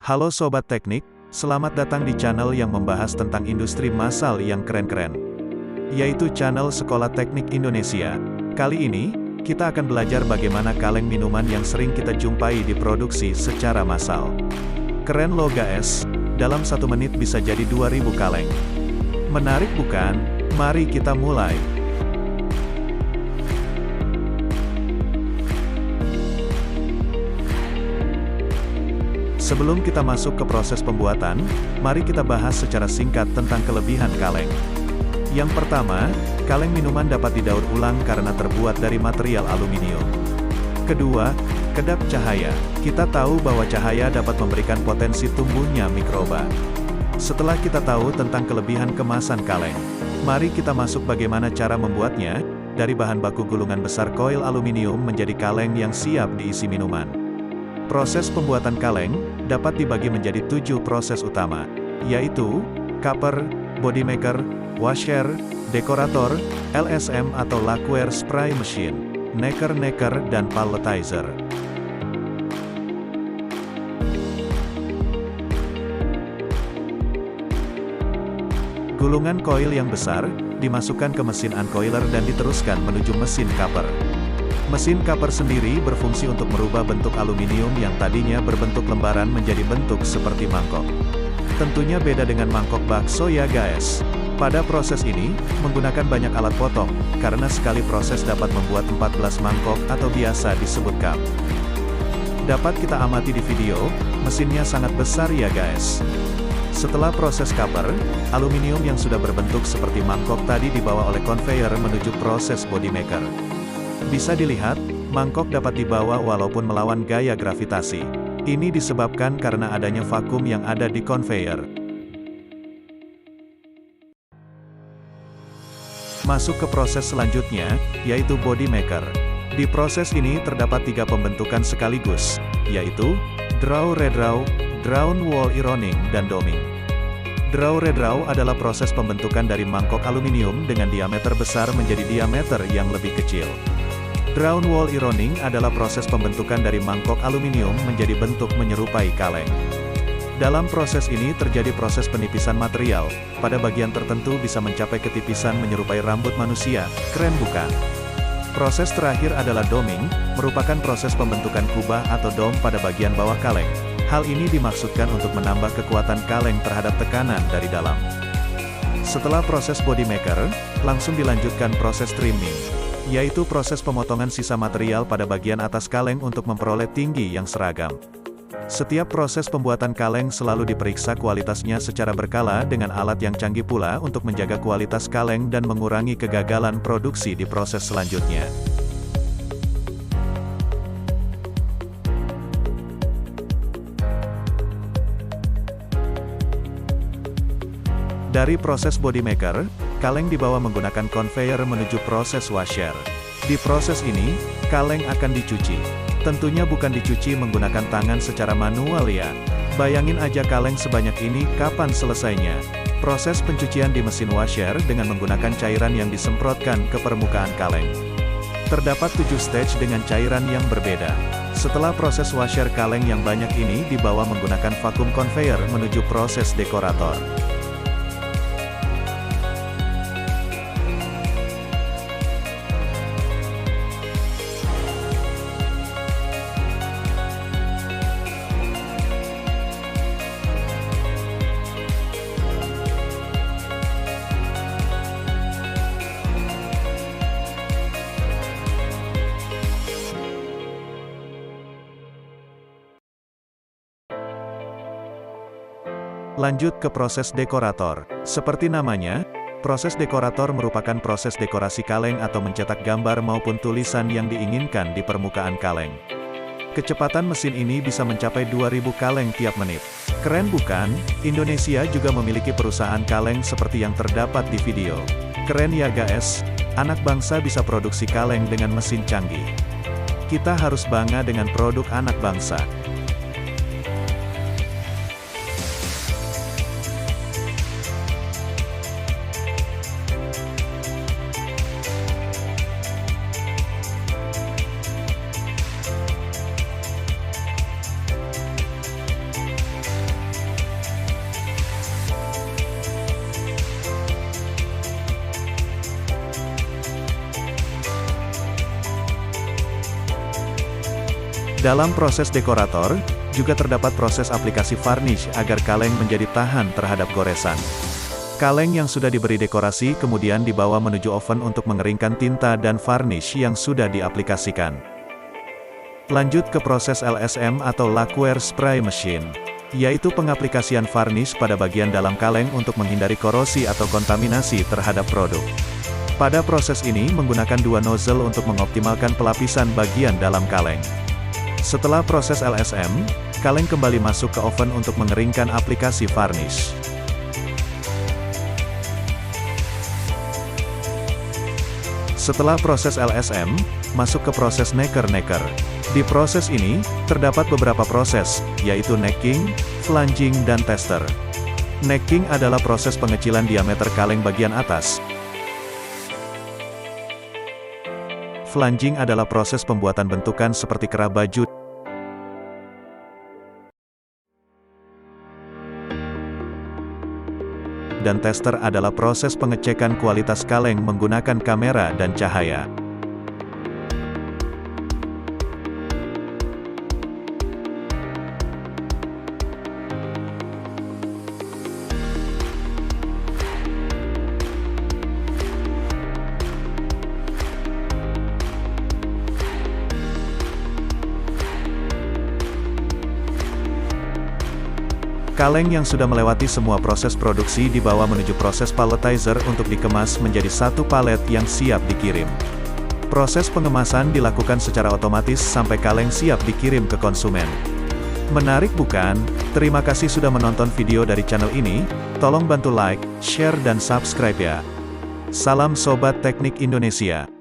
Halo Sobat Teknik, selamat datang di channel yang membahas tentang industri massal yang keren-keren, yaitu channel Sekolah Teknik Indonesia. Kali ini, kita akan belajar bagaimana kaleng minuman yang sering kita jumpai diproduksi secara massal. Keren loh guys, dalam 1 menit bisa jadi 2000 kaleng. Menarik bukan? Mari kita mulai. Sebelum kita masuk ke proses pembuatan, mari kita bahas secara singkat tentang kelebihan kaleng. Yang pertama, kaleng minuman dapat didaur ulang karena terbuat dari material aluminium. Kedua, kedap cahaya. Kita tahu bahwa cahaya dapat memberikan potensi tumbuhnya mikroba. Setelah kita tahu tentang kelebihan kemasan kaleng, mari kita masuk bagaimana cara membuatnya, dari bahan baku gulungan besar koil aluminium menjadi kaleng yang siap diisi minuman. Proses pembuatan kaleng dapat dibagi menjadi 7 proses utama, yaitu cupper, body maker, washer, dekorator, LSM atau lacquer spray machine, necker, dan palletizer. Gulungan koil yang besar dimasukkan ke mesin uncoiler dan diteruskan menuju mesin cupper. Mesin cupper sendiri berfungsi untuk merubah bentuk aluminium yang tadinya berbentuk lembaran menjadi bentuk seperti mangkok. Tentunya beda dengan mangkok bakso ya guys. Pada proses ini, menggunakan banyak alat potong, karena sekali proses dapat membuat 14 mangkok atau biasa disebut cup. Dapat kita amati di video, mesinnya sangat besar ya guys. Setelah proses cupper, aluminium yang sudah berbentuk seperti mangkok tadi dibawa oleh conveyor menuju proses body maker. Bisa dilihat, mangkok dapat dibawa walaupun melawan gaya gravitasi. Ini disebabkan karena adanya vakum yang ada di conveyor. Masuk ke proses selanjutnya, yaitu body maker. Di proses ini terdapat 3 pembentukan sekaligus, yaitu draw redraw, drawn wall ironing, dan doming. Draw redraw adalah proses pembentukan dari mangkok aluminium dengan diameter besar menjadi diameter yang lebih kecil. Drawn wall ironing adalah proses pembentukan dari mangkok aluminium menjadi bentuk menyerupai kaleng. Dalam proses ini terjadi proses penipisan material, pada bagian tertentu bisa mencapai ketipisan menyerupai rambut manusia, keren bukan? Proses terakhir adalah doming, merupakan proses pembentukan kubah atau dom pada bagian bawah kaleng. Hal ini dimaksudkan untuk menambah kekuatan kaleng terhadap tekanan dari dalam. Setelah proses body maker, langsung dilanjutkan proses trimming, yaitu proses pemotongan sisa material pada bagian atas kaleng untuk memperoleh tinggi yang seragam. Setiap proses pembuatan kaleng selalu diperiksa kualitasnya secara berkala dengan alat yang canggih pula untuk menjaga kualitas kaleng dan mengurangi kegagalan produksi di proses selanjutnya. Dari proses body maker, kaleng dibawa menggunakan conveyor menuju proses washer. Di proses ini, kaleng akan dicuci. Tentunya bukan dicuci menggunakan tangan secara manual ya. Bayangin aja kaleng sebanyak ini kapan selesainya. Proses pencucian di mesin washer dengan menggunakan cairan yang disemprotkan ke permukaan kaleng. Terdapat 7 stage dengan cairan yang berbeda. Setelah proses washer kaleng yang banyak ini dibawa menggunakan vacuum conveyor menuju proses dekorator. Lanjut ke proses dekorator. Seperti namanya, proses dekorator merupakan proses dekorasi kaleng atau mencetak gambar maupun tulisan yang diinginkan di permukaan kaleng. Kecepatan mesin ini bisa mencapai 2000 kaleng tiap menit. Keren bukan? Indonesia juga memiliki perusahaan kaleng seperti yang terdapat di video. Keren ya guys, anak bangsa bisa produksi kaleng dengan mesin canggih. Kita harus bangga dengan produk anak bangsa. Dalam proses dekorator, juga terdapat proses aplikasi varnish agar kaleng menjadi tahan terhadap goresan. Kaleng yang sudah diberi dekorasi kemudian dibawa menuju oven untuk mengeringkan tinta dan varnish yang sudah diaplikasikan. Lanjut ke proses LSM atau Lacquer Spray Machine, yaitu pengaplikasian varnish pada bagian dalam kaleng untuk menghindari korosi atau kontaminasi terhadap produk. Pada proses ini menggunakan dua nozzle untuk mengoptimalkan pelapisan bagian dalam kaleng. Setelah proses LSM, kaleng kembali masuk ke oven untuk mengeringkan aplikasi varnish. Setelah proses LSM, masuk ke proses necker. Di proses ini, terdapat beberapa proses, yaitu necking, flanging dan tester. Necking adalah proses pengecilan diameter kaleng bagian atas. Flanging adalah proses pembuatan bentukan seperti kerah baju. Dan tester adalah proses pengecekan kualitas kaleng menggunakan kamera dan cahaya. Kaleng yang sudah melewati semua proses produksi dibawa menuju proses palletizer untuk dikemas menjadi satu palet yang siap dikirim. Proses pengemasan dilakukan secara otomatis sampai kaleng siap dikirim ke konsumen. Menarik bukan? Terima kasih sudah menonton video dari channel ini, tolong bantu like, share dan subscribe ya. Salam Sobat Teknik Indonesia.